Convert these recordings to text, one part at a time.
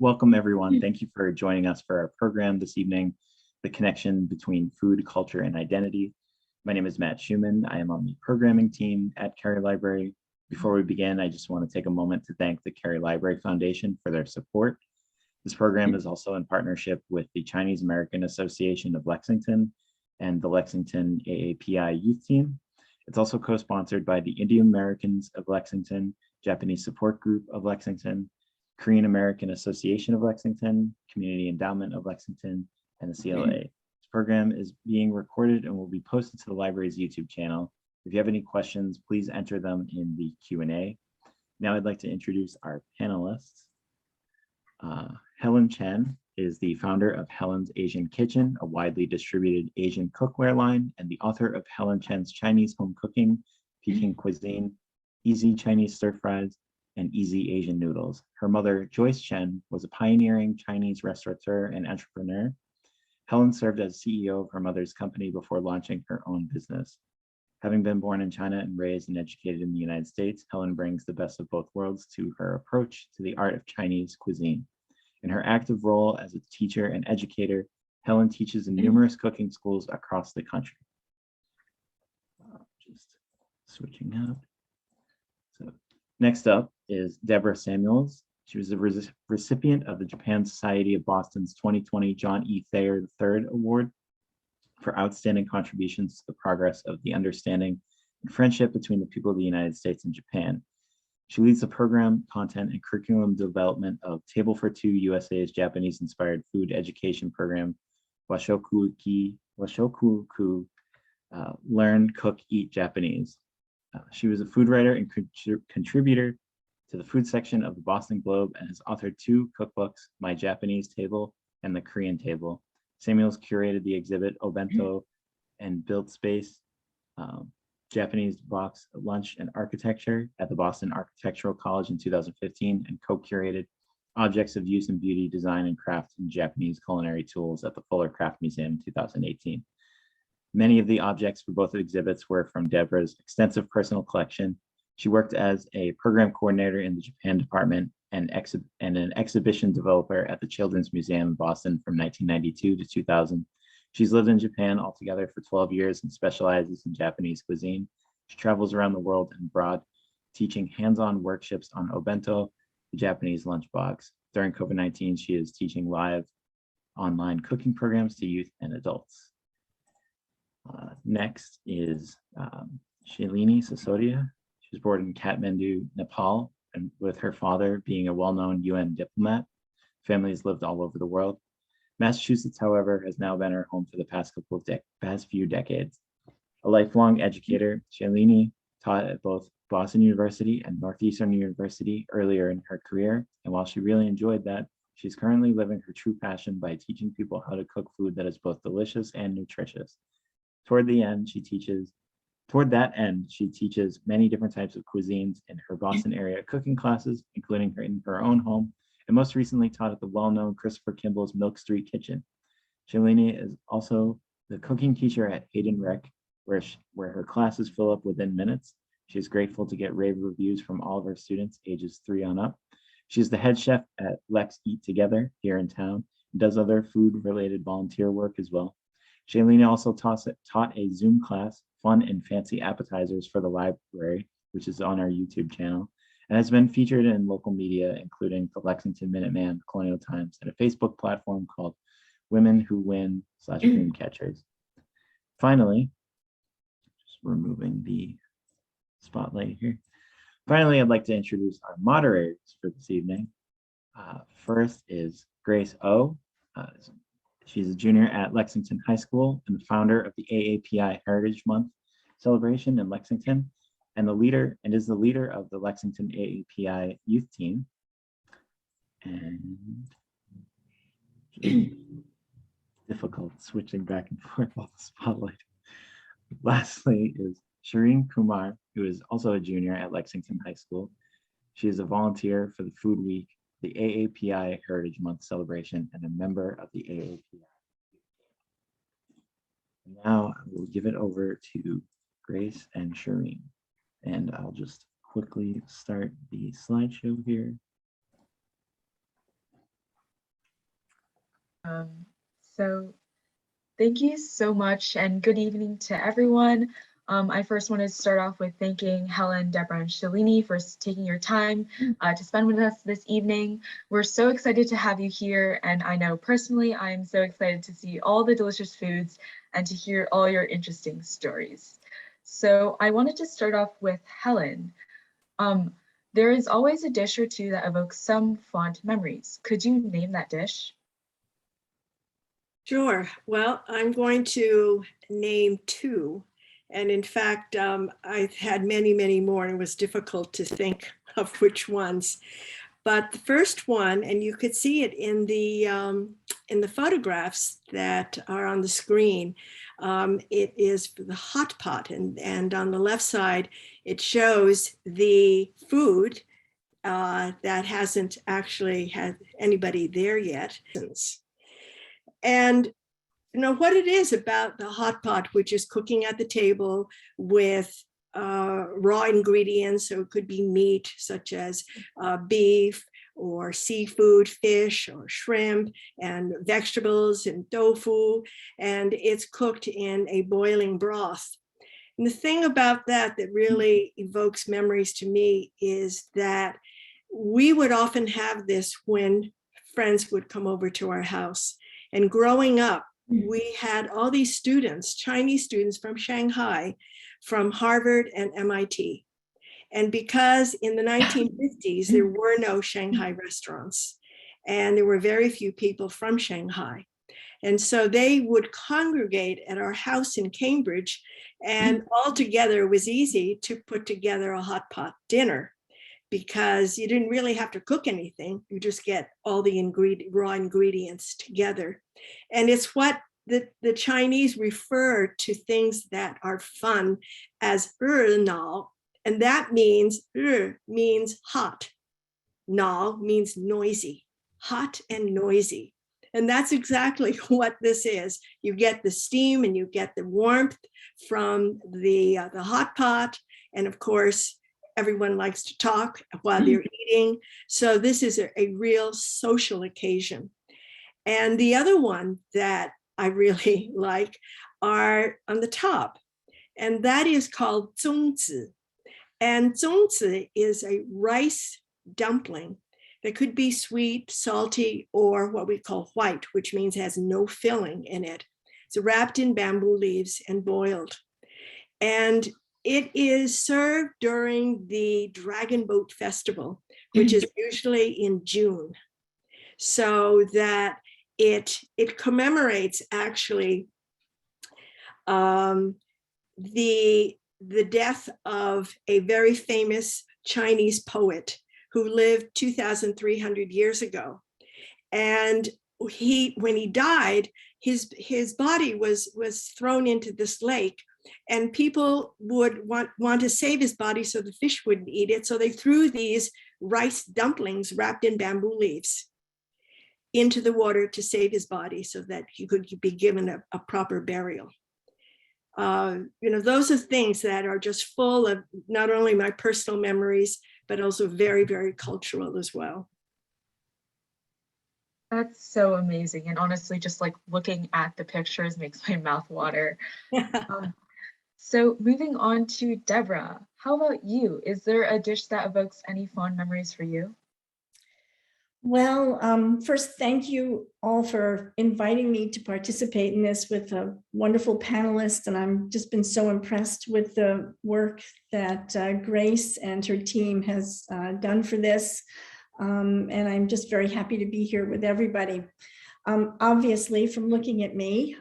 Welcome everyone. Thank you for joining us for our program this evening, The Connection Between Food, Culture, and Identity. My name is Matt Schumann. I am on the programming team at Cary Library. Before we begin, I just want to take a moment to thank the Cary Library Foundation for their support. This program is also in partnership with the Chinese American Association of Lexington and the Lexington AAPI Youth Team. It's also co-sponsored by the Indian Americans of Lexington, Japanese Support Group of Lexington, Korean American Association of Lexington, Community Endowment of Lexington, and the CAAL. This program is being recorded and will be posted to the library's YouTube channel. If you have any questions, please enter them in the Q&A. Now I'd like to introduce our panelists. Helen Chen is the founder of Helen's Asian Kitchen, a widely distributed Asian cookware line, and the author of Helen Chen's Chinese Home Cooking, Peking Cuisine, Easy Chinese Stir Fries, and Easy Asian Noodles. Her mother, Joyce Chen, was a pioneering Chinese restaurateur and entrepreneur. Helen served as CEO of her mother's company before launching her own business. Having been born in China and raised and educated in the United States, Helen brings the best of both worlds to her approach to the art of Chinese cuisine. In her active role as a teacher and educator, Helen teaches in numerous cooking schools across the country. Just switching up. So next up is Deborah Samuels. She was a recipient of the Japan Society of Boston's 2020 John E. Thayer III Award for outstanding contributions to the progress of the understanding and friendship between the people of the United States and Japan. She leads the program, content, and curriculum development of Table for Two USA's Japanese-inspired food education program, Washoku-ku, Learn, Cook, Eat Japanese. She was a food writer and contributor to the food section of the Boston Globe and has authored 2 cookbooks, My Japanese Table and The Korean Table. Samuels curated the exhibit Obento and Built Space, Japanese Box Lunch and Architecture at the Boston Architectural College in 2015 and co-curated Objects of Use in Beauty, Design, and Craft in Japanese Culinary Tools at the Fuller Craft Museum in 2018. Many of the objects for both exhibits were from Debra's extensive personal collection. She worked as a program coordinator in the Japan department and an exhibition developer at the Children's Museum in Boston from 1992 to 2000. She's lived in Japan altogether for 12 years and specializes in Japanese cuisine. She travels around the world and abroad, teaching hands-on workshops on Obento, the Japanese lunchbox. During COVID-19, she is teaching live online cooking programs to youth and adults. Next is Shaylini Sasodia. She was born in Kathmandu, Nepal, and with her father being a well-known UN diplomat. Family has lived all over the world. Massachusetts, however, has now been her home for the past few decades. A lifelong educator, Shailini taught at both Boston University and Northeastern University earlier in her career, and while she really enjoyed that, she's currently living her true passion by teaching people how to cook food that is both delicious and nutritious. Toward that end, she teaches many different types of cuisines in her Boston area cooking classes, including in her own home, and most recently taught at the well-known Christopher Kimball's Milk Street Kitchen. Shailini is also the cooking teacher at Hayden Rec, where her classes fill up within minutes. She is grateful to get rave reviews from all of her students, ages 3 on up. She's the head chef at Lex Eat Together here in town, and does other food-related volunteer work as well. Shailini also taught a Zoom class, Fun and Fancy Appetizers for the Library, which is on our YouTube channel, and has been featured in local media, including the Lexington Minuteman, Colonial Times, and a Facebook platform called Women Who Win /Dreamcatchers. Finally, just removing the spotlight here. Finally, I'd like to introduce our moderators for this evening. First is Grace O. She's a junior at Lexington High School and the founder of the AAPI Heritage Month celebration in Lexington, and is the leader of the Lexington AAPI Youth Team. And difficult switching back and forth off the spotlight. Lastly is Shireen Kumar, who is also a junior at Lexington High School. She is a volunteer for the Food Week, the AAPI Heritage Month celebration, and a member of the AAPI. Now I will give it over to Grace and Shireen, and I'll just quickly start the slideshow here. So thank you so much and good evening to everyone. I first want to start off with thanking Helen, Debra, and Shailini for taking your time to spend with us this evening. We're so excited to have you here, and I know personally I'm so excited to see all the delicious foods and to hear all your interesting stories. So I wanted to start off with Helen. There is always a dish or two that evokes some fond memories. Could you name that dish? Sure. Well, I'm going to name two. And in fact, I've had many, many more, and it was difficult to think of which ones. But the first one, and you could see it in the photographs that are on the screen, it is the hot pot. And on the left side, it shows the food that hasn't actually had anybody there yet. And you know what it is about the hot pot, which is cooking at the table with raw ingredients. So it could be meat such as beef or seafood, fish or shrimp, and vegetables and tofu, and it's cooked in a boiling broth. And the thing about that really evokes memories to me is that we would often have this when friends would come over to our house. And growing up, we had all these students, Chinese students from Shanghai, from Harvard and MIT. And because in the 1950s, there were no Shanghai restaurants, and there were very few people from Shanghai. And so they would congregate at our house in Cambridge, and all together it was easy to put together a hot pot dinner, because you didn't really have to cook anything. You just get all the raw ingredients together. And it's what the Chinese refer to things that are fun as nao. And that means means hot. Nao means noisy, hot and noisy. And that's exactly what this is. You get the steam and you get the warmth from the hot pot. And of course, everyone likes to talk while they're eating. So this is a real social occasion. And the other one that I really like are on the top, and that is called Tsuntsu. And Tsuntsu is a rice dumpling that could be sweet, salty, or what we call white, which means has no filling in it. It's wrapped in bamboo leaves and boiled. And it is served during the Dragon Boat Festival, which is usually in June, so that it commemorates actually the death of a very famous Chinese poet who lived 2,300 years ago. And when he died, his body was thrown into this lake, and people would want to save his body so the fish wouldn't eat it. So they threw these rice dumplings wrapped in bamboo leaves into the water to save his body so that he could be given a proper burial. Those are things that are just full of not only my personal memories, but also very, very cultural as well. That's so amazing. And honestly, just like looking at the pictures makes my mouth water. So moving on to Debra, how about you? Is there a dish that evokes any fond memories for you? Well, first, thank you all for inviting me to participate in this with a wonderful panelist. And I've just been so impressed with the work that Grace and her team has done for this. And I'm just very happy to be here with everybody. Obviously, from looking at me,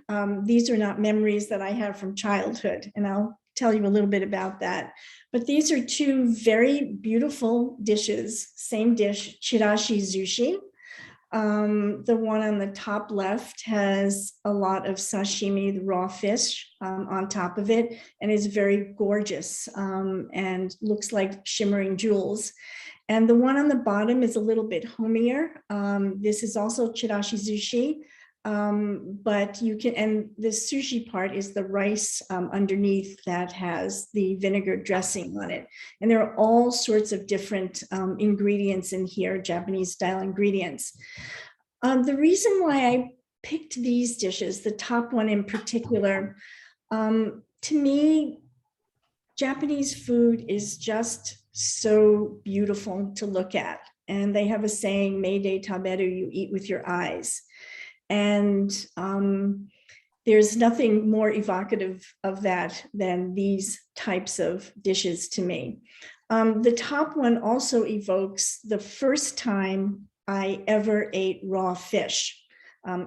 these are not memories that I have from childhood, and I'll tell you a little bit about that. But these are two very beautiful dishes, same dish, Chirashi Sushi. The one on the top left has a lot of sashimi, the raw fish, on top of it, and is very gorgeous and looks like shimmering jewels. And the one on the bottom is a little bit homier. This is also Chirashi Sushi, but you can, and the sushi part is the rice underneath that has the vinegar dressing on it. And there are all sorts of different ingredients in here, Japanese style ingredients. The reason why I picked these dishes, the top one in particular. To me, Japanese food is just so beautiful to look at. And they have a saying, "Meide taberu," you eat with your eyes. And there's nothing more evocative of that than these types of dishes to me. The top one also evokes the first time I ever ate raw fish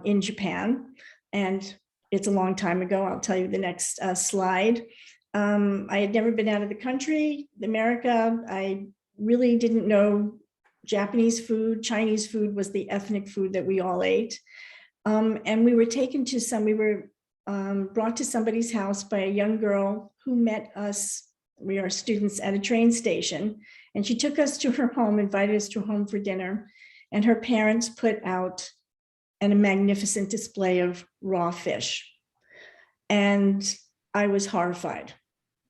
in Japan. And it's a long time ago. I'll tell you the next slide. I had never been out of the country, America. I really didn't know Japanese food. Chinese food was the ethnic food that we all ate. And we were taken to we were brought to somebody's house by a young girl who met us. We are students at a train station, and she took us to her home, invited us to her home for dinner, and her parents put out a magnificent display of raw fish. And I was horrified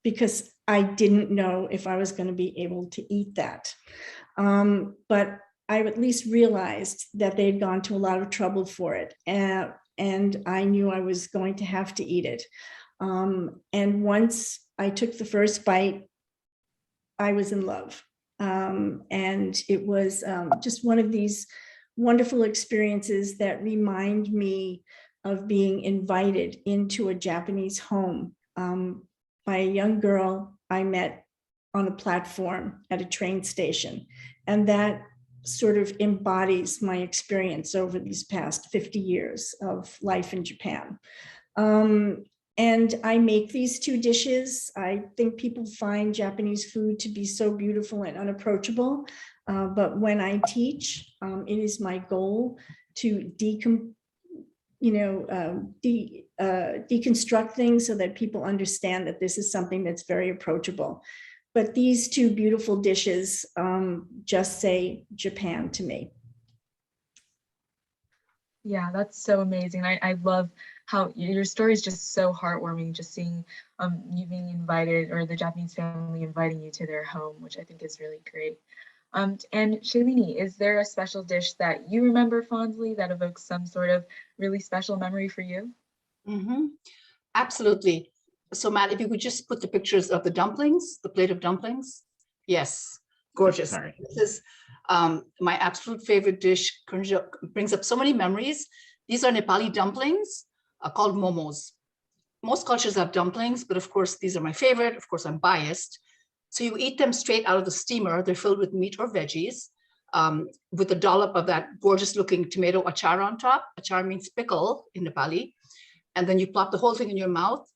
because I didn't know if I was going to be able to eat that. But I at least realized that they had gone to a lot of trouble for it. And I knew I was going to have to eat it. And once I took the first bite, I was in love. And it was just one of these wonderful experiences that remind me of being invited into a Japanese home by a young girl I met on a platform at a train station. And that sort of embodies my experience over these past 50 years of life in Japan. And I make these two dishes. I think people find Japanese food to be so beautiful and unapproachable. But when I teach, it is my goal to deconstruct things so that people understand that this is something that's very approachable. But these two beautiful dishes just say Japan to me. Yeah, that's so amazing. I love how your story is just so heartwarming, just seeing you being invited, or the Japanese family inviting you to their home, which I think is really great. And Shailini, is there a special dish that you remember fondly that evokes some sort of really special memory for you? Mm-hmm. Absolutely. So Matt, if you could just put the pictures of the dumplings, the plate of dumplings. Yes, gorgeous. Sorry. This is my absolute favorite dish, brings up so many memories. These are Nepali dumplings called momos. Most cultures have dumplings, but of course, these are my favorite. Of course, I'm biased. So you eat them straight out of the steamer. They're filled with meat or veggies with a dollop of that gorgeous looking tomato achar on top. Achar means pickle in Nepali. And then you plop the whole thing in your mouth.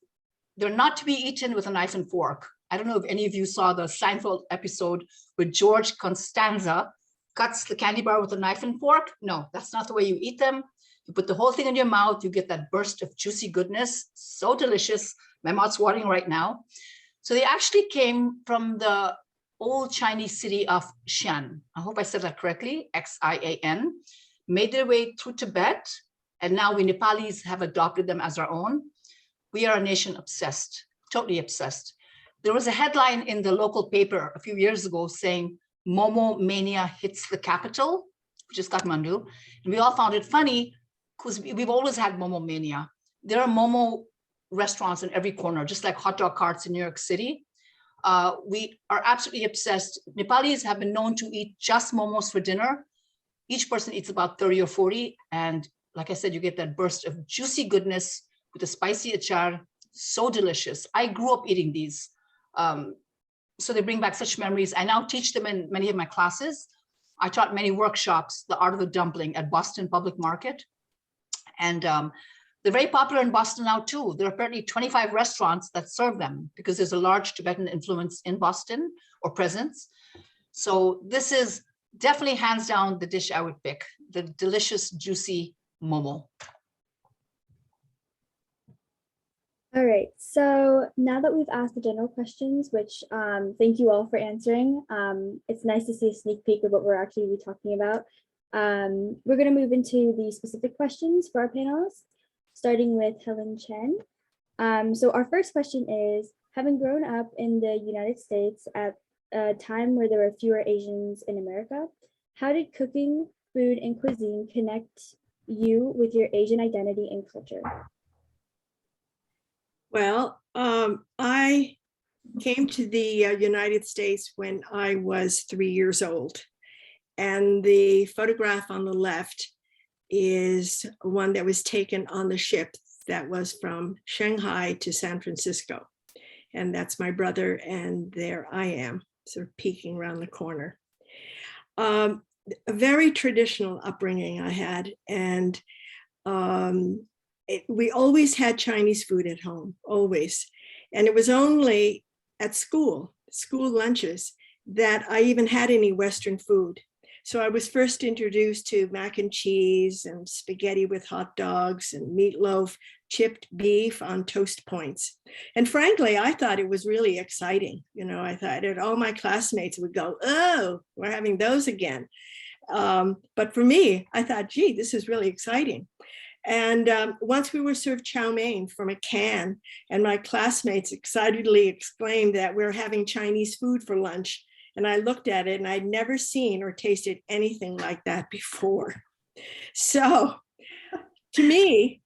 They're not to be eaten with a knife and fork. I don't know if any of you saw the Seinfeld episode where George Costanza cuts the candy bar with a knife and fork. No, that's not the way you eat them. You put the whole thing in your mouth, you get that burst of juicy goodness. So delicious. My mouth's watering right now. So they actually came from the old Chinese city of Xi'an. I hope I said that correctly, Xian, made their way through Tibet. And now we Nepalis have adopted them as our own. We are a nation obsessed, totally obsessed. There was a headline in the local paper a few years ago saying, Momo mania hits the capital, which is Kathmandu. And we all found it funny because we've always had Momo mania. There are Momo restaurants in every corner, just like hot dog carts in New York City. We are absolutely obsessed. Nepalis have been known to eat just momos for dinner. Each person eats about 30 or 40. And like I said, you get that burst of juicy goodness with a spicy achar, so delicious. I grew up eating these. So they bring back such memories. I now teach them in many of my classes. I taught many workshops, the art of the dumpling at Boston Public Market. And they're very popular in Boston now too. There are apparently 25 restaurants that serve them because there's a large Tibetan influence in Boston, or presence. So this is definitely hands down the dish I would pick, the delicious, juicy momo. All right, so now that we've asked the general questions, which thank you all for answering, it's nice to see a sneak peek of what we're actually talking about. We're going to move into the specific questions for our panelists, starting with Helen Chen. So our first question is, having grown up in the United States at a time where there were fewer Asians in America, how did cooking, food, and cuisine connect you with your Asian identity and culture? Well, I came to the United States when I was 3 years old. And the photograph on the left is one that was taken on the ship that was from Shanghai to San Francisco. And that's my brother, and there I am, sort of peeking around the corner. A very traditional upbringing I had, and we always had Chinese food at home, always. And it was only at school lunches, that I even had any Western food. So I was first introduced to mac and cheese and spaghetti with hot dogs and meatloaf, chipped beef on toast points. And frankly, I thought it was really exciting. You know, I thought that all my classmates would go, oh, we're having those again. But for me, I thought, gee, this is really exciting. And once we were served chow mein from a can, and my classmates excitedly exclaimed that we're having Chinese food for lunch. And I looked at it, and I'd never seen or tasted anything like that before. So to me,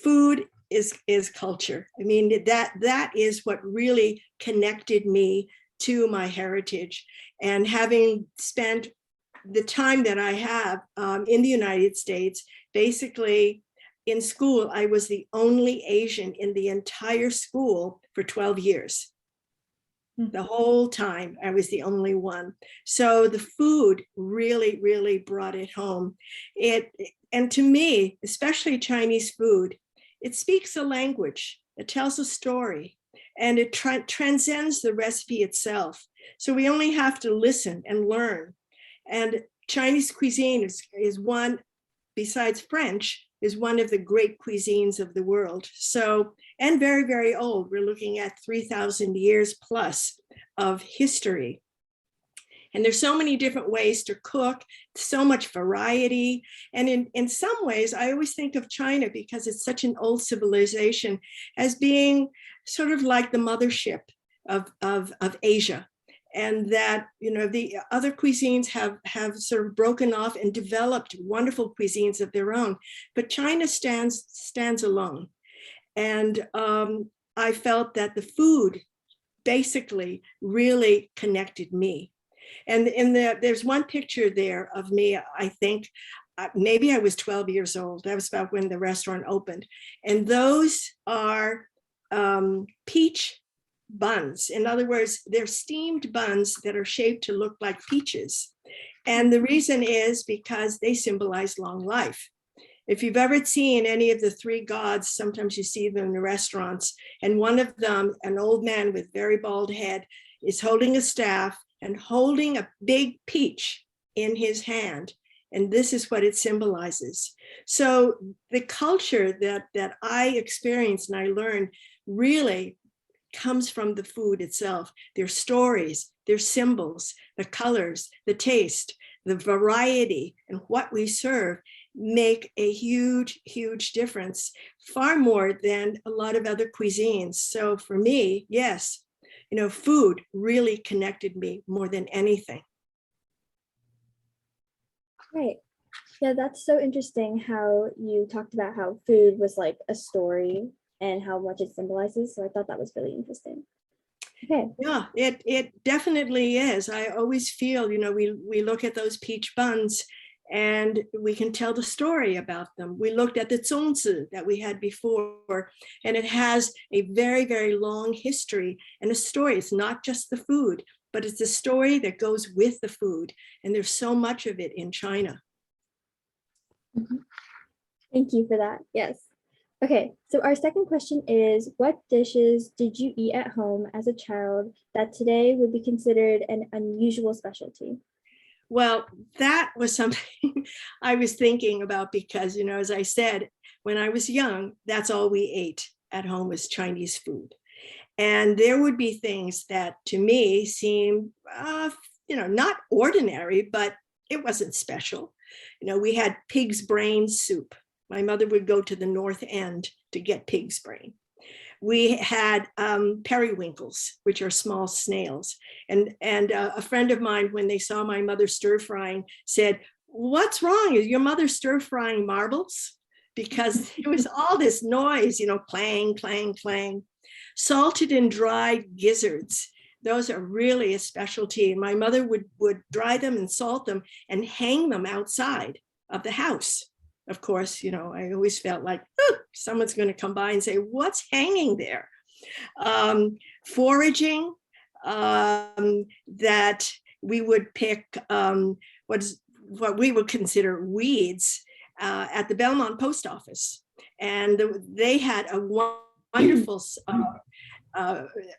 food is culture. I mean, that is what really connected me to my heritage. And having spent the time that I have in the United States, basically in school, I was the only Asian in the entire school for 12 years. The whole time I was the only one. So the food really, really brought it home. And to me, especially Chinese food, it speaks a language, it tells a story, and it transcends the recipe itself. So we only have to listen and learn. And Chinese cuisine is one, besides French, is one of the great cuisines of the world. So, and very, very old. We're looking at 3,000 years plus of history. And there's so many different ways to cook, so much variety. And in some ways, I always think of China, because it's such an old civilization, as being sort of like the mothership of Asia. And that, you know, the other cuisines have sort of broken off and developed wonderful cuisines of their own, but China stands alone. And I felt that the food basically really connected me. And there's one picture there of me, I think, maybe I was 12 years old. That was about when the restaurant opened. And those are peach buns. In other words, they're steamed buns that are shaped to look like peaches. And the reason is because they symbolize long life. If you've ever seen any of the three gods, sometimes you see them in the restaurants, and one of them, an old man with very bald head, is holding a staff and holding a big peach in his hand. And this is what it symbolizes. So the culture that I experienced and I learned really comes from the food itself, their stories, their symbols, the colors, the taste, the variety, and what we serve make a huge, huge difference, far more than a lot of other cuisines. So for me, yes, you know, food really connected me more than anything. Right. Yeah, that's so interesting how you talked about how food was like a story and how much it symbolizes. So I thought that was really interesting. Okay. Yeah, it definitely is. I always feel, you know, we look at those peach buns and we can tell the story about them. We looked at the Tsuntsu that we had before, and it has a very, very long history and a story. It's not just the food, but it's the story that goes with the food. And there's so much of it in China. Mm-hmm. Thank you for that. Yes. Okay, so our second question is, what dishes did you eat at home as a child that today would be considered an unusual specialty? Well, that was something I was thinking about because, you know, as I said, when I was young, that's all we ate at home was Chinese food. And there would be things that to me seemed, you know, not ordinary, but it wasn't special. You know, we had pig's brain soup. My mother would go to the North End to get pig's brain. We had periwinkles, which are small snails. And a friend of mine, when they saw my mother stir frying, said, what's wrong? Is your mother stir frying marbles? Because it was all this noise, clang, clang, clang. Salted and dried gizzards. Those are really a specialty. My mother would dry them and salt them and hang them outside of the house. Of course, I always felt like, someone's going to come by and say, what's hanging there? Foraging, that we would pick what we would consider weeds at the Belmont Post Office. And they had a wonderful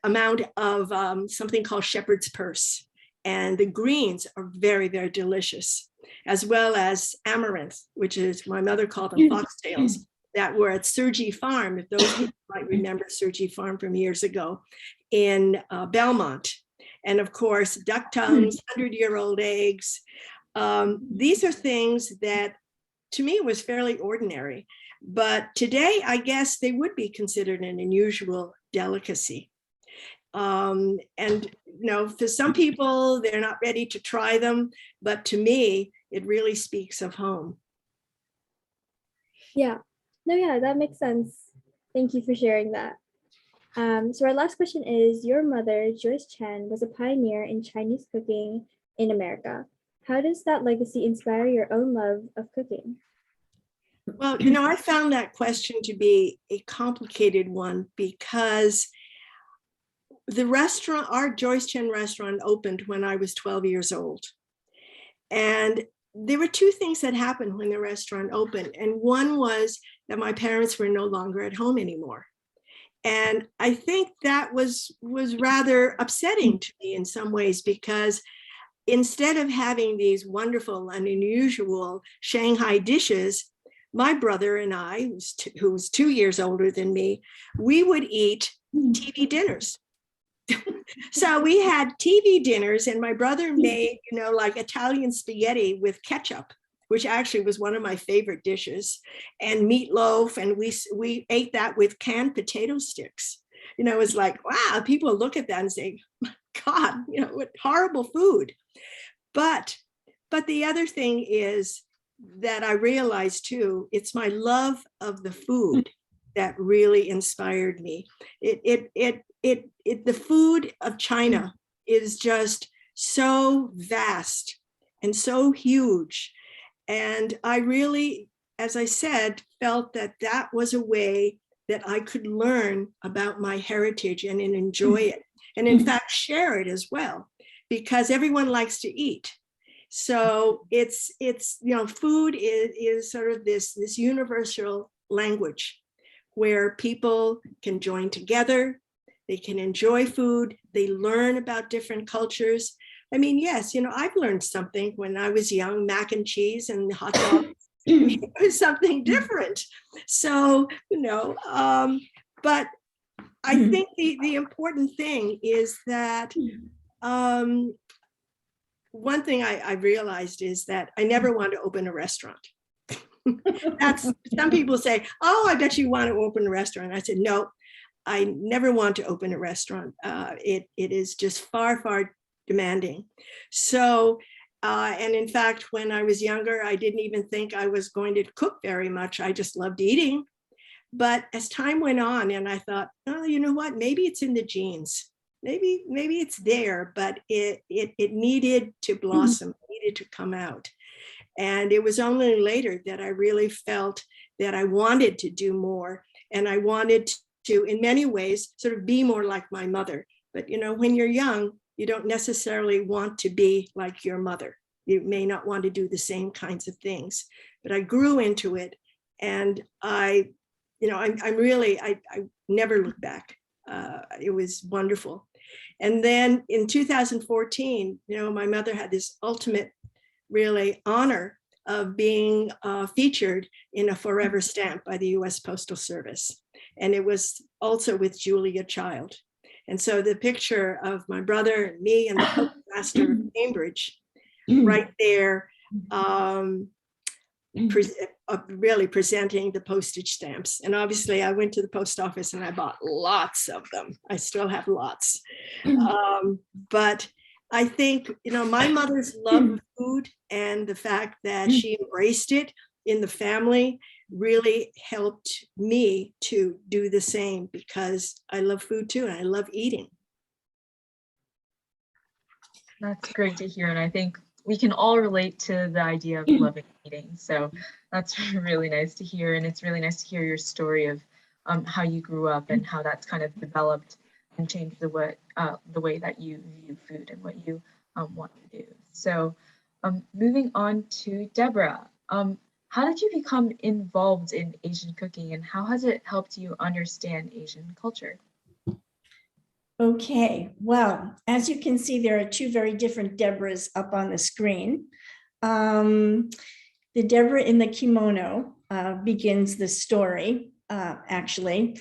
amount of something called shepherd's purse. And the greens are very, very delicious, as well as amaranth, which is, my mother called them foxtails, that were at Surgey Farm, if those people might remember Surgey Farm from years ago, in Belmont. And of course, duck tongues, 100-year-old eggs. These are things that, to me, was fairly ordinary. But today, I guess they would be considered an unusual delicacy. And, for some people, they're not ready to try them. But to me, it really speaks of home. Yeah, no, yeah, that makes sense. Thank you for sharing that. So our last question is, your mother, Joyce Chen, was a pioneer in Chinese cooking in America. How does that legacy inspire your own love of cooking? Well, I found that question to be a complicated one because the restaurant, our Joyce Chen restaurant, opened when I was 12 years old. And there were two things that happened when the restaurant opened. And one was that my parents were no longer at home anymore. And I think that was rather upsetting to me in some ways, because instead of having these wonderful and unusual Shanghai dishes, my brother and I, who was 2 years older than me, we would eat TV dinners. So we had TV dinners, and my brother made, like Italian spaghetti with ketchup, which actually was one of my favorite dishes, and meatloaf. And we ate that with canned potato sticks. It was like, wow, people look at that and say, God, what horrible food. But the other thing is that I realized too, it's my love of the food that really inspired me. The food of China is just so vast and so huge. And I really, as I said, felt that that was a way that I could learn about my heritage and enjoy it. And in fact, share it as well, because everyone likes to eat. So it's food is sort of this universal language where people can join together, they can enjoy food, they learn about different cultures. I mean, yes, I've learned something when I was young, mac and cheese and hot dogs. It was something different. So, but I think the important thing is that one thing I realized is that I never want to open a restaurant. That's, some people say, oh, I bet you want to open a restaurant. I said, no, I never want to open a restaurant. It is just far, far demanding. So, and in fact, when I was younger, I didn't even think I was going to cook very much. I just loved eating. But as time went on, and I thought, oh, you know what? Maybe it's in the genes. Maybe it's there, but it needed to blossom, needed to come out. And it was only later that I really felt that I wanted to do more. And I wanted to, in many ways, sort of be more like my mother. But, when you're young, you don't necessarily want to be like your mother. You may not want to do the same kinds of things. But I grew into it. And I never looked back. It was wonderful. And then in 2014, my mother had this ultimate really honor of being featured in a forever stamp by the US Postal Service. And it was also with Julia Child. And so the picture of my brother and me and the postmaster of Cambridge right there, really presenting the postage stamps. And obviously I went to the post office and I bought lots of them. I still have lots. But I think, my mother's love of food and the fact that she embraced it in the family really helped me to do the same, because I love food too, and I love eating. That's great to hear. And I think we can all relate to the idea of loving eating. So that's really nice to hear. And it's really nice to hear your story of how you grew up and how that's kind of developed and changed the way that you view food and what you want to do. So moving on to Deborah. How did you become involved in Asian cooking, and how has it helped you understand Asian culture? Okay, well, as you can see, there are two very different Deborahs up on the screen. The Deborah in the kimono begins the story, actually.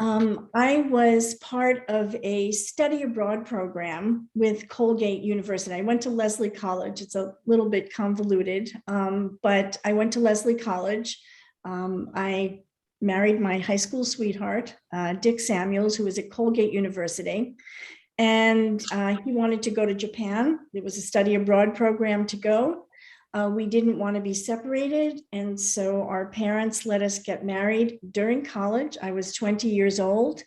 I was part of a study abroad program with Colgate University. I went to Lesley College. It's a little bit convoluted, but I went to Lesley College. I married my high school sweetheart, Dick Samuels, who was at Colgate University. And he wanted to go to Japan. It was a study abroad program to go. We didn't want to be separated. And so our parents let us get married during college. I was 20 years old,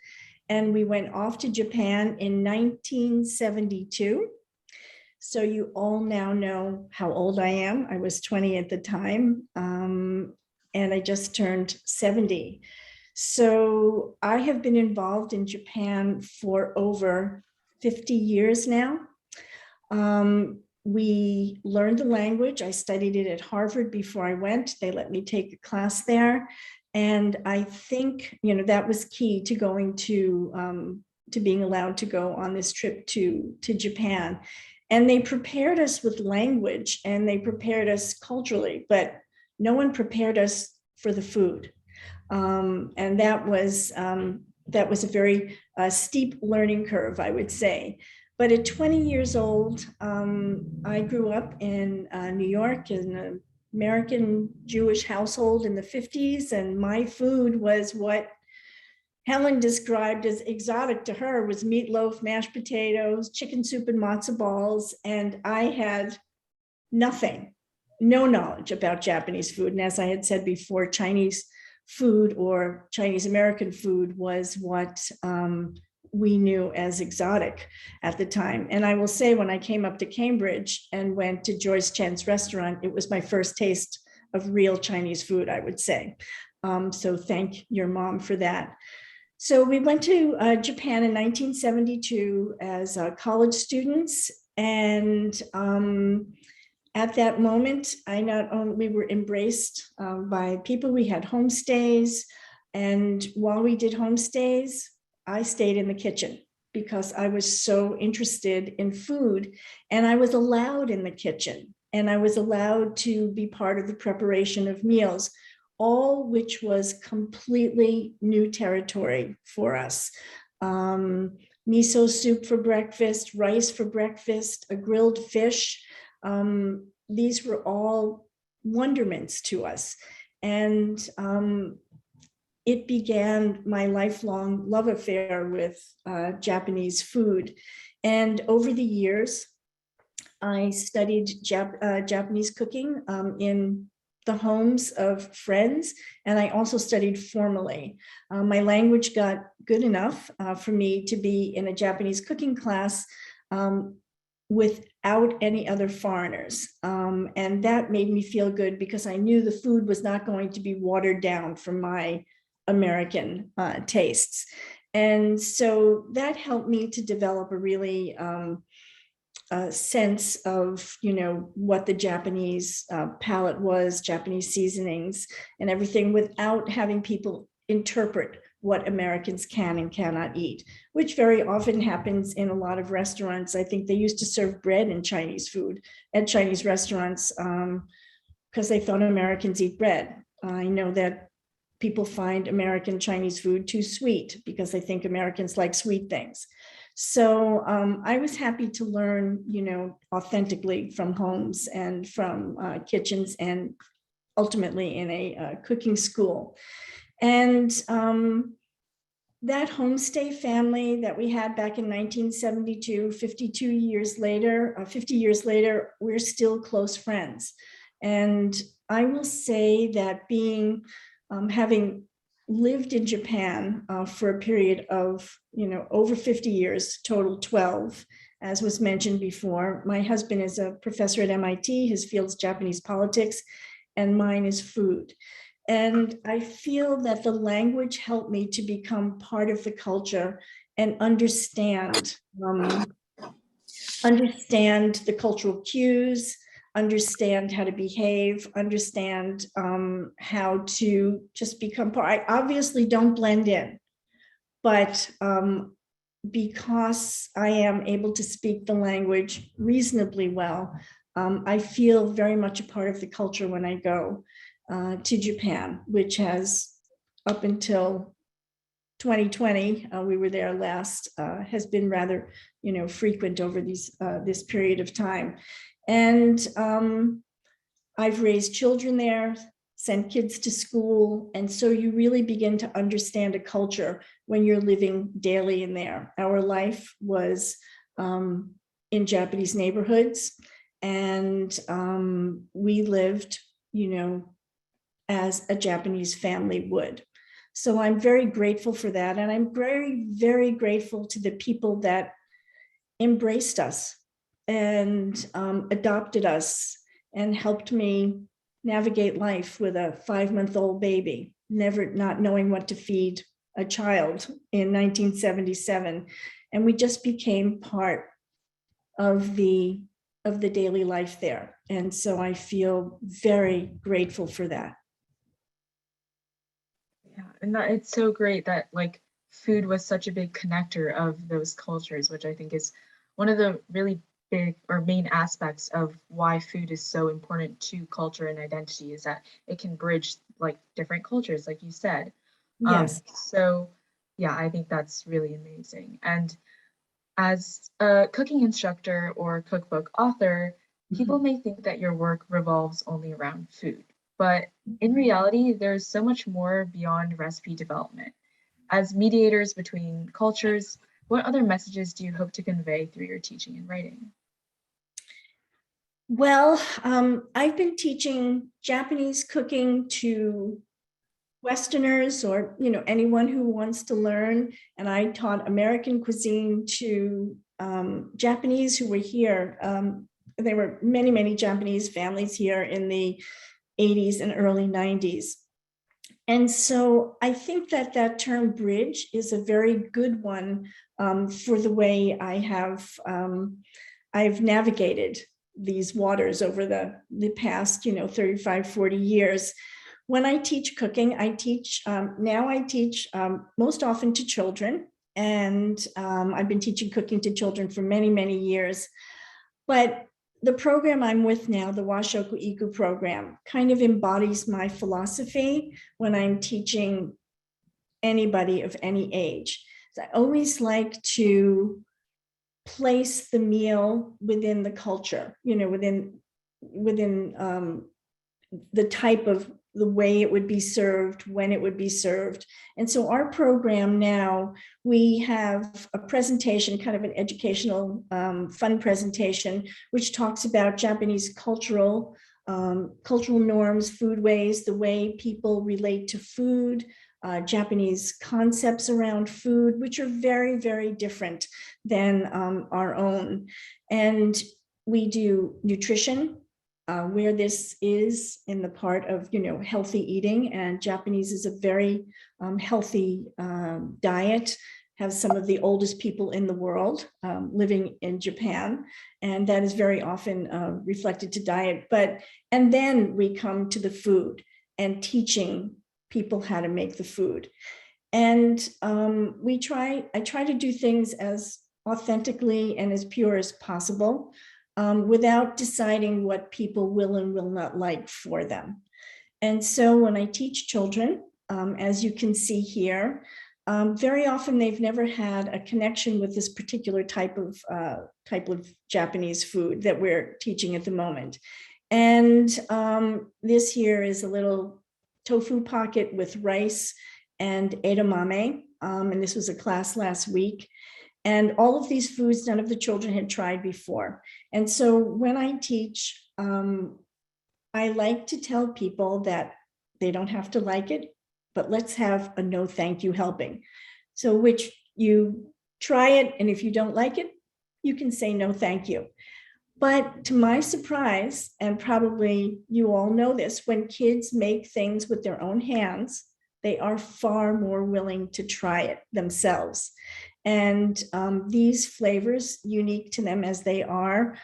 and we went off to Japan in 1972. So you all now know how old I am. I was 20 at the time. And I just turned 70. So I have been involved in Japan for over 50 years now. We learned the language. I studied it at Harvard before I went. They let me take a class there. And I think, that was key to going to being allowed to go on this trip to Japan. And they prepared us with language, and they prepared us culturally, but no one prepared us for the food. And that was a very steep learning curve, I would say. But at 20 years old, I grew up in New York in an American Jewish household in the 50s. And my food was what Helen described as exotic to her, was meatloaf, mashed potatoes, chicken soup, and matzo balls. And I had no knowledge about Japanese food. And as I had said before, Chinese food or Chinese American food was what we knew as exotic at the time. And I will say, when I came up to Cambridge and went to Joyce Chen's restaurant, it was my first taste of real Chinese food, I would say. So thank your mom for that. So we went to Japan in 1972 as college students. And at that moment, we were embraced by people. We had homestays. And while we did homestays, I stayed in the kitchen because I was so interested in food, and I was allowed in the kitchen, and I was allowed to be part of the preparation of meals, all which was completely new territory for us. Miso soup for breakfast, rice for breakfast, a grilled fish. These were all wonderments to us. And it began my lifelong love affair with Japanese food. And over the years, I studied Japanese cooking in the homes of friends, and I also studied formally. My language got good enough for me to be in a Japanese cooking class without any other foreigners. And that made me feel good because I knew the food was not going to be watered down from my American tastes. And so that helped me to develop a really sense of, what the Japanese palate was, Japanese seasonings and everything, without having people interpret what Americans can and cannot eat, which very often happens in a lot of restaurants. I think they used to serve bread in Chinese food at Chinese restaurants because they thought Americans eat bread. I know that people find American Chinese food too sweet because they think Americans like sweet things. So I was happy to learn, authentically from homes and from kitchens, and ultimately in a cooking school. And that homestay family that we had back in 1972, 50 years later, we're still close friends. And I will say that having lived in Japan for a period of, over 50 years, total 12, as was mentioned before. My husband is a professor at MIT, his field's Japanese politics, and mine is food. And I feel that the language helped me to become part of the culture and understand the cultural cues, understand how to behave, understand how to just become part. I obviously don't blend in, but because I am able to speak the language reasonably well, I feel very much a part of the culture when I go to Japan, which has, up until 2020, we were there last, has been rather, frequent over this period of time. And I've raised children there, sent kids to school. And so you really begin to understand a culture when you're living daily in there. Our life was in Japanese neighborhoods, and we lived, as a Japanese family would. So I'm very grateful for that. And I'm very, very grateful to the people that embraced us and adopted us and helped me navigate life with a 5-month-old baby, not knowing what to feed a child in 1977. And we just became part of the daily life there. And so I feel very grateful for that. Yeah, and it's so great that food was such a big connector of those cultures, which I think is one of the really big or main aspects of why food is so important to culture and identity, is that it can bridge different cultures, like you said. Yes. So yeah, I think that's really amazing. And as a cooking instructor or cookbook author, people may think that your work revolves only around food, but in reality, there's so much more beyond recipe development. As mediators between cultures, what other messages do you hope to convey through your teaching and writing? Well, I've been teaching Japanese cooking to Westerners or anyone who wants to learn, and I taught American cuisine to Japanese who were here. There were many Japanese families here in the 80s and early 90s. And so I think that term bridge is a very good one for the way I've navigated these waters over the past 35, 40 years. When I teach cooking, I teach most often to children, and I've been teaching cooking to children for many years. But the program I'm with now, the Washoku Iku program, kind of embodies my philosophy when I'm teaching anybody of any age. So I always like to place the meal within the culture, within the type of the way it would be served, when it would be served. And so our program now, we have a presentation, kind of an educational fun presentation, which talks about Japanese cultural norms, foodways, the way people relate to food, Japanese concepts around food, which are very different than our own. And we do nutrition, where this is in the part of healthy eating, and Japanese is a very healthy diet, have some of the oldest people in the world living in Japan, and that is very often reflected to diet. And then we come to the food and teaching people how to make the food. And I try to do things as authentically and as pure as possible, without deciding what people will and will not like for them. And so when I teach children, as you can see here, very often they've never had a connection with this particular type of Japanese food that we're teaching at the moment. And this here is a little tofu pocket with rice and edamame. And this was a class last week. And all of these foods, none of the children had tried before. And so when I teach, I like to tell people that they don't have to like it, but let's have a no thank you helping. So which you try it, and if you don't like it, you can say no thank you. But to my surprise, and probably you all know this, when kids make things with their own hands, they are far more willing to try it themselves. And these flavors, unique to them as they are,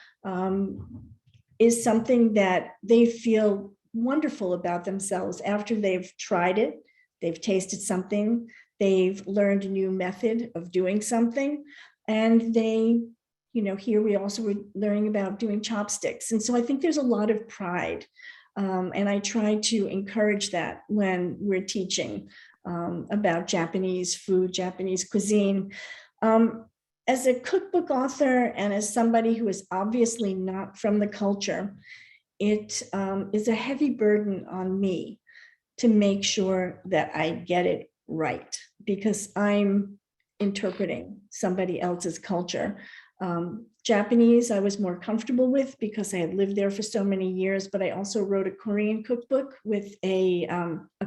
is something that they feel wonderful about themselves after they've tried it, they've tasted something, they've learned a new method of doing something, and they, you know, here we also were learning about doing chopsticks. And so I think there's a lot of pride. And I try to encourage that when we're teaching about Japanese food, Japanese cuisine. As a cookbook author and as somebody who is obviously not from the culture, it is a heavy burden on me to make sure that I get it right, because I'm interpreting somebody else's culture. Japanese, I was more comfortable with because I had lived there for so many years, but I also wrote a Korean cookbook with a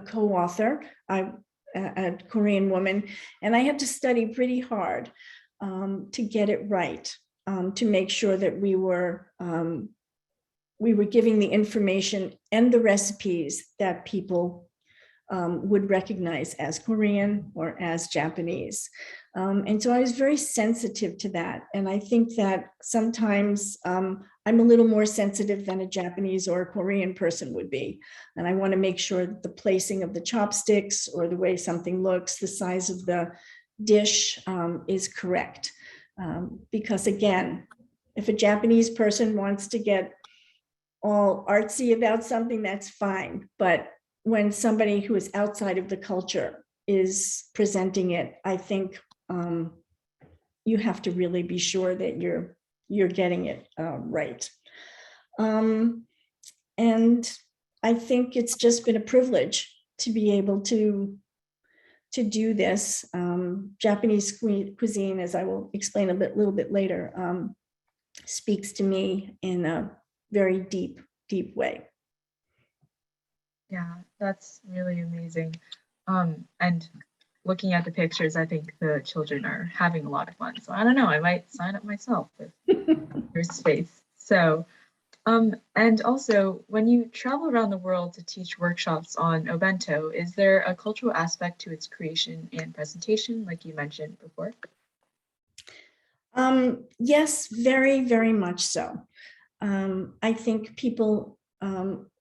co-author, a Korean woman, and I had to study pretty hard to get it right, to make sure that we were giving the information and the recipes that people would recognize as Korean or as Japanese. And so I was very sensitive to that. And I think that sometimes I'm a little more sensitive than a Japanese or a Korean person would be. And I want to make sure that the placing of the chopsticks or the way something looks, the size of the dish is correct. Because again, if a Japanese person wants to get all artsy about something, that's fine. But when somebody who is outside of the culture is presenting it, I think you have to really be sure that you're getting it right. And I think it's just been a privilege to be able to do this. Japanese cuisine, as I will explain a little bit later, speaks to me in a very deep way. Yeah, that's really amazing. And looking at the pictures, I think the children are having a lot of fun. So I don't know, I might sign up myself if there's space. So, and also when you travel around the world to teach workshops on Obento, is there a cultural aspect to its creation and presentation, like you mentioned before? Yes, very, very much so. I think people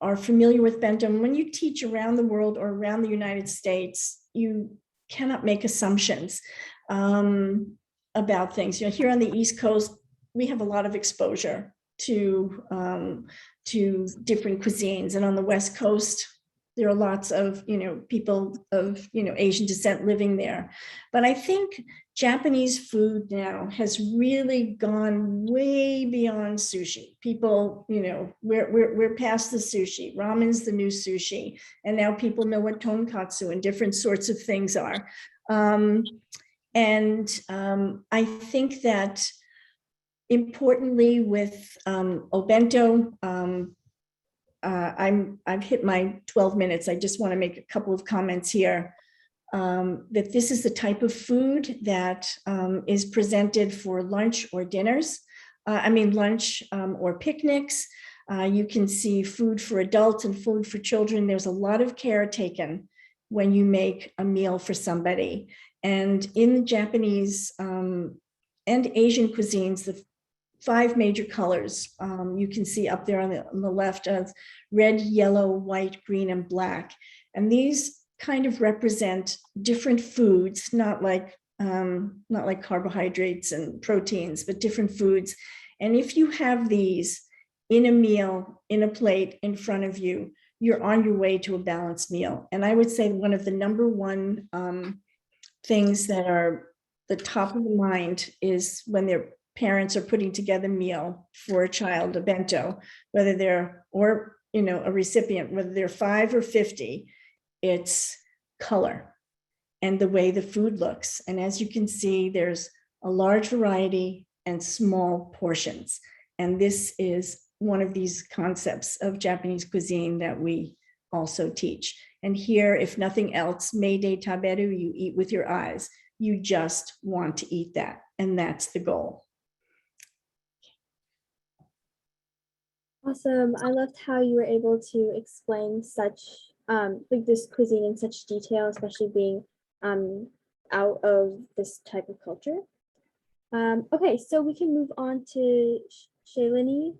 are familiar with bento. And when you teach around the world or around the United States, you cannot make assumptions about things. You know, here on the East Coast, we have a lot of exposure to different cuisines, and on the West Coast, there are lots of, you know, people of, you know, Asian descent living there. But I think Japanese food now has really gone way beyond sushi. People, you know, we're past the sushi. Ramen's the new sushi, and now people know what tonkatsu and different sorts of things are. I think that importantly with Obento, I've hit my 12 minutes. I just want to make a couple of comments here. That this is the type of food that is presented for lunch or dinners. Lunch or picnics. You can see food for adults and food for children. There's a lot of care taken when you make a meal for somebody. And in the Japanese and Asian cuisines, the 5 major colors you can see up there on the left, red, yellow, white, green, and black. And these kind of represent different foods, not like carbohydrates and proteins, but different foods. And if you have these in a meal, in a plate in front of you, you're on your way to a balanced meal. And I would say one of the number one things that are the top of the mind is when their parents are putting together a meal for a child, a bento, whether they're, or, you know, a recipient, whether they're 5 or 50, it's color. and the way the food looks. And as you can see, there's a large variety and small portions. And this is one of these concepts of Japanese cuisine that we also teach. And here, if nothing else, meide taberu, you eat with your eyes. You just want to eat that. And that's the goal. Awesome. I loved how you were able to explain such like this cuisine in such detail, especially being out of this type of culture. Okay, so we can move on to Shailini.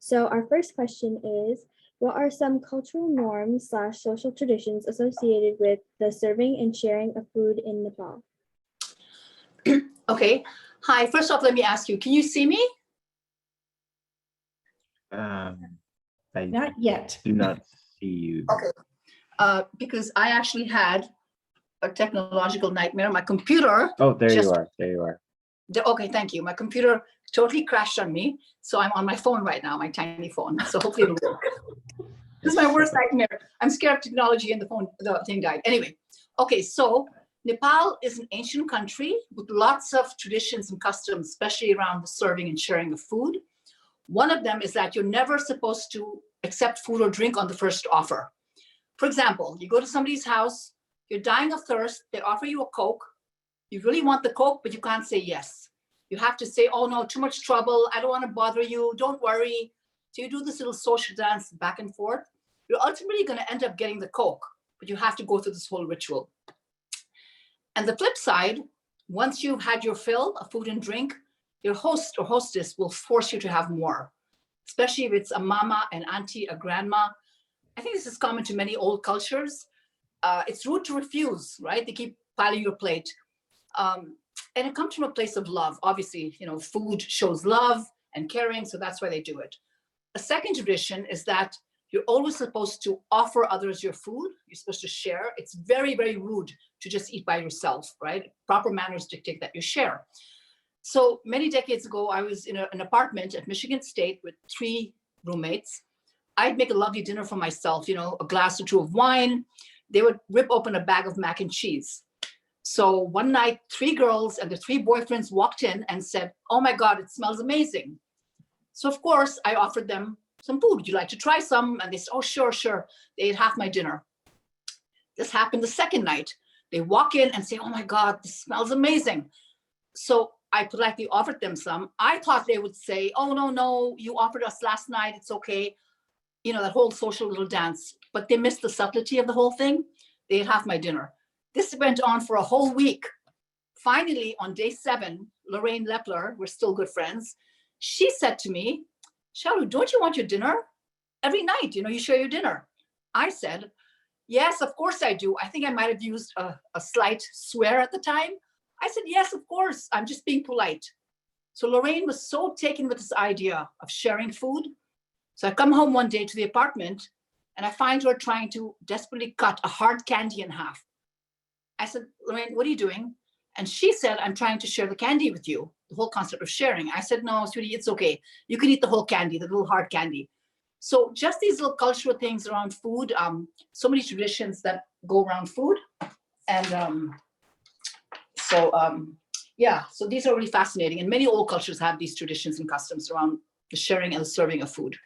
So our first question is, what are some cultural norms / social traditions associated with the serving and sharing of food in Nepal? Okay. Hi, first off, let me ask you, can you see me? I Not yet. do not see you. Okay. Because I actually had a technological nightmare. My computer. Oh, there you are. There you are. Okay, thank you. My computer totally crashed on me. So I'm on my phone right now, my tiny phone. So hopefully it'll work. This is my worst nightmare. I'm scared of technology and the thing died. Anyway, okay, so Nepal is an ancient country with lots of traditions and customs, especially around the serving and sharing of food. One of them is that you're never supposed to accept food or drink on the first offer. For example, you go to somebody's house, you're dying of thirst, they offer you a Coke. You really want the Coke, but you can't say yes. You have to say, oh no, too much trouble. I don't want to bother you. Don't worry. So you do this little social dance back and forth. You're ultimately going to end up getting the Coke, but you have to go through this whole ritual. And the flip side, once you've had your fill of food and drink, your host or hostess will force you to have more, especially if it's a mama, an auntie, a grandma. I think this is common to many old cultures. It's rude to refuse, right? They keep piling your plate. And it comes from a place of love. Obviously, you know, food shows love and caring, so that's why they do it. A second tradition is that you're always supposed to offer others your food. You're supposed to share. It's very, very rude to just eat by yourself, right? Proper manners dictate that you share. So many decades ago, I was in an apartment at Michigan State with 3 roommates. I'd make a lovely dinner for myself, you know, a glass or 2 of wine. They would rip open a bag of mac and cheese. So one night, 3 girls and the 3 boyfriends walked in and said, oh my God, it smells amazing. So of course, I offered them some food. Would you like to try some? And they said, oh, sure, sure. They ate half my dinner. This happened the second night. They walk in and say, oh my God, this smells amazing. So I politely offered them some. I thought they would say, oh, no, you offered us last night. It's okay. You know, that whole social little dance. But they missed the subtlety of the whole thing. They ate half my dinner. This went on for a whole week. Finally, on day 7, Lorraine Lepler, we're still good friends, she said to me, Shalu, don't you want your dinner? Every night, you know, you share your dinner. I said, yes, of course I do. I think I might have used a slight swear at the time. I said, yes, of course. I'm just being polite. So Lorraine was so taken with this idea of sharing food. So I come home one day to the apartment and I find her trying to desperately cut a hard candy in half. I said, Lorraine, what are you doing? And she said, I'm trying to share the candy with you, the whole concept of sharing. I said, no, sweetie, it's okay. You can eat the whole candy, the little hard candy. So just these little cultural things around food, so many traditions that go around food. And yeah, so these are really fascinating. And many old cultures have these traditions and customs around the sharing and the serving of food.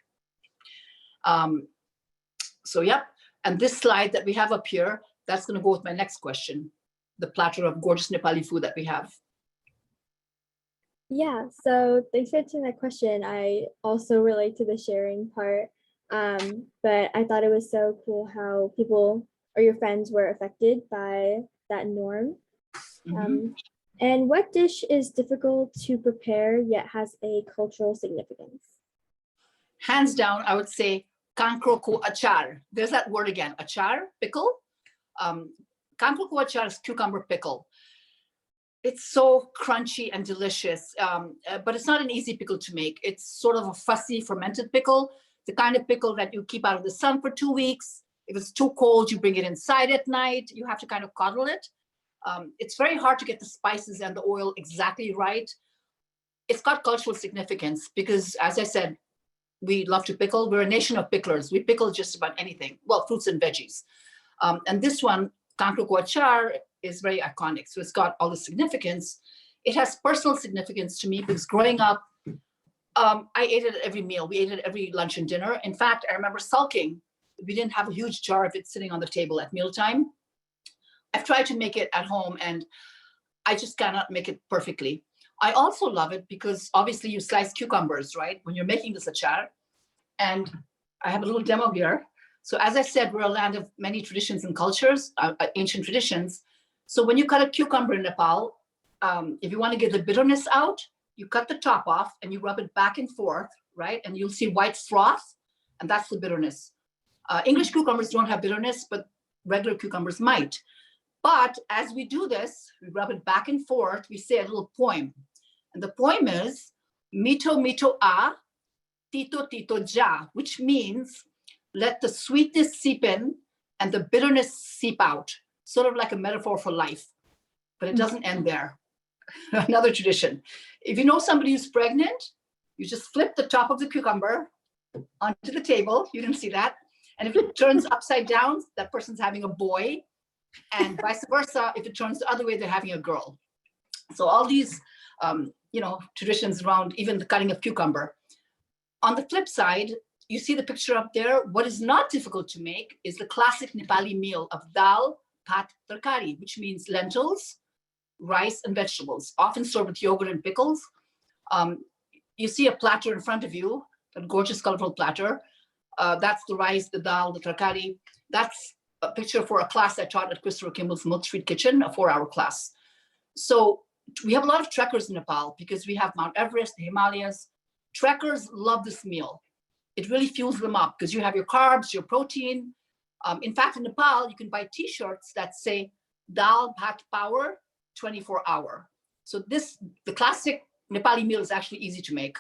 So yeah, and this slide that we have up here, that's going to go with my next question, the platter of gorgeous Nepali food that we have. Yeah, so thanks for answering that question. I also relate to the sharing part, but I thought it was so cool how people or your friends were affected by that norm. And what dish is difficult to prepare yet has a cultural significance? Hands down, I would say kankro ko achar. There's that word again, achar, pickle. Kankro ko achar is cucumber pickle. It's so crunchy and delicious, but it's not an easy pickle to make. It's sort of a fussy fermented pickle, the kind of pickle that you keep out of the sun for 2 weeks. If it's too cold, you bring it inside at night. You have to kind of coddle it. It's very hard to get the spices and the oil exactly right. It's got cultural significance because, as I said, we love to pickle. We're a nation of picklers. We pickle just about anything. Well, fruits and veggies. And this one Achar is very iconic. So it's got all the significance. It has personal significance to me because growing up, I ate it at every meal. We ate it every lunch and dinner. In fact, I remember sulking. We didn't have a huge jar of it sitting on the table at mealtime. I've tried to make it at home and I just cannot make it perfectly. I also love it because obviously you slice cucumbers, right? When you're making this achar. And I have a little demo here. So as I said, we're a land of many traditions and cultures, ancient traditions. So when you cut a cucumber in Nepal, if you want to get the bitterness out, you cut the top off and you rub it back and forth, right? And you'll see white froth, and that's the bitterness. English cucumbers don't have bitterness, but regular cucumbers might. But as we do this, we rub it back and forth, we say a little poem. And the poem is, Mito mito a, tito tito ja, which means let the sweetness seep in and the bitterness seep out, sort of like a metaphor for life. But it doesn't end there. Another tradition. If you know somebody who's pregnant, you just flip the top of the cucumber onto the table. You didn't see that. And if it turns upside down, that person's having a boy. And vice versa, if it turns the other way, they're having a girl. So all these, traditions around even the cutting of cucumber. On the flip side, you see the picture up there. What is not difficult to make is the classic Nepali meal of dal, bhat, tarkari, which means lentils, rice, and vegetables, often served with yogurt and pickles. You see a platter in front of you, a gorgeous, colorful platter. That's the rice, the dal, the tarkari. That's a picture for a class I taught at Christopher Kimball's Milk Street Kitchen, a 4-hour class. So we have a lot of trekkers in Nepal because we have Mount Everest, the Himalayas. Trekkers love this meal. It really fuels them up because you have your carbs, your protein. In fact, in Nepal, you can buy t-shirts that say Dal Bhat Power 24-hour. So the classic Nepali meal is actually easy to make.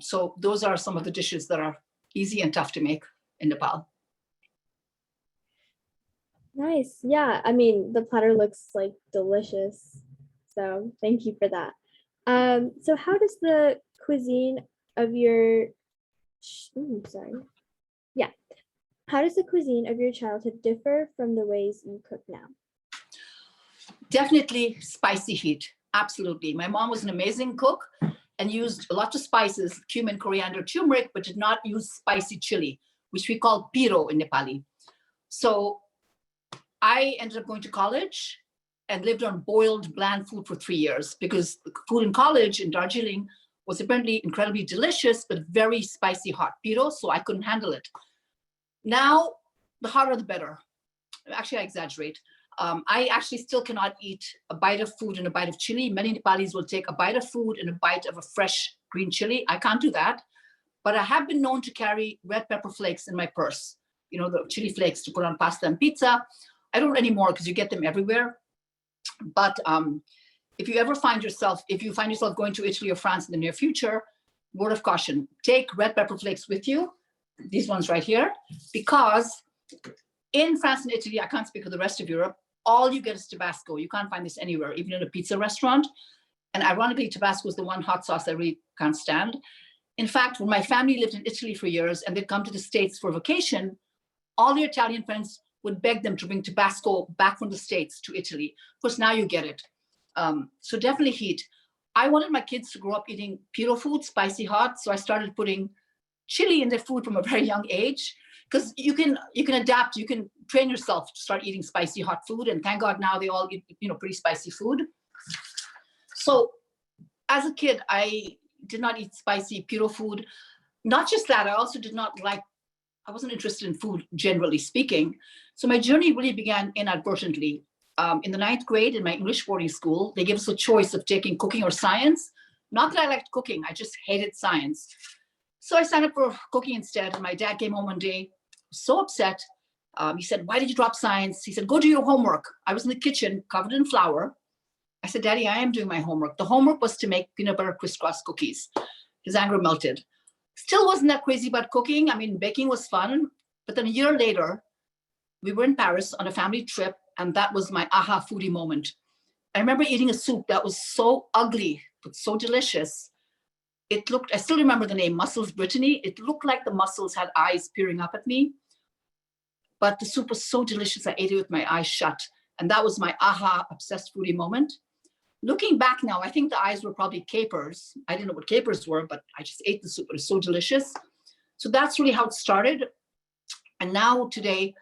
So those are some of the dishes that are easy and tough to make in Nepal. Nice. Yeah, I mean, the platter looks like delicious. So thank you for that. So how does the cuisine of your, how does the cuisine of your childhood differ from the ways you cook now? Definitely spicy heat. Absolutely. My mom was an amazing cook and used lots of spices, cumin, coriander, turmeric, but did not use spicy chili, which we call piro in Nepali. So I ended up going to college and lived on boiled bland food for 3 years because the food in college in Darjeeling was apparently incredibly delicious, but very spicy hot piro, so I couldn't handle it. Now, the hotter the better. Actually, I exaggerate. I actually still cannot eat a bite of food and a bite of chili. Many Nepalis will take a bite of food and a bite of a fresh green chili. I can't do that, but I have been known to carry red pepper flakes in my purse. You know, the chili flakes to put on pasta and pizza. I don't anymore because you get them everywhere. But if you find yourself going to Italy or France in the near future, word of caution, take red pepper flakes with you, these ones right here, because in France and Italy, I can't speak of the rest of Europe, all you get is Tabasco. You can't find this anywhere, even in a pizza restaurant. And ironically, Tabasco is the one hot sauce I really can't stand. In fact, when my family lived in Italy for years and they'd come to the States for vacation, all their Italian friends would beg them to bring Tabasco back from the States to Italy. Of course, now you get it. So definitely heat. I wanted my kids to grow up eating piro food, spicy hot. So I started putting chili in their food from a very young age, because you can adapt, you can train yourself to start eating spicy hot food. And thank God now they all eat, pretty spicy food. So as a kid, I did not eat spicy piro food. Not just that, I wasn't interested in food, generally speaking. So my journey really began inadvertently. In the 9th grade in my English boarding school, they gave us a choice of taking cooking or science. Not that I liked cooking, I just hated science. So I signed up for cooking instead. And my dad came home one day, so upset. He said, "Why did you drop science?" He said, "Go do your homework." I was in the kitchen covered in flour. I said, "Daddy, I am doing my homework." The homework was to make peanut butter crisscross cookies. His anger melted. Still wasn't that crazy about cooking. I mean, baking was fun. But then a year later, we were in Paris on a family trip, and that was my aha foodie moment. I remember eating a soup that was so ugly, but so delicious. I still remember the name, Mussels Brittany. It looked like the mussels had eyes peering up at me. but the soup was so delicious. I ate it with my eyes shut. And that was my aha obsessed foodie moment. Looking back now, I think the eyes were probably capers. I didn't know what capers were, but I just ate the soup. It was so delicious. So that's really how it started. And now today,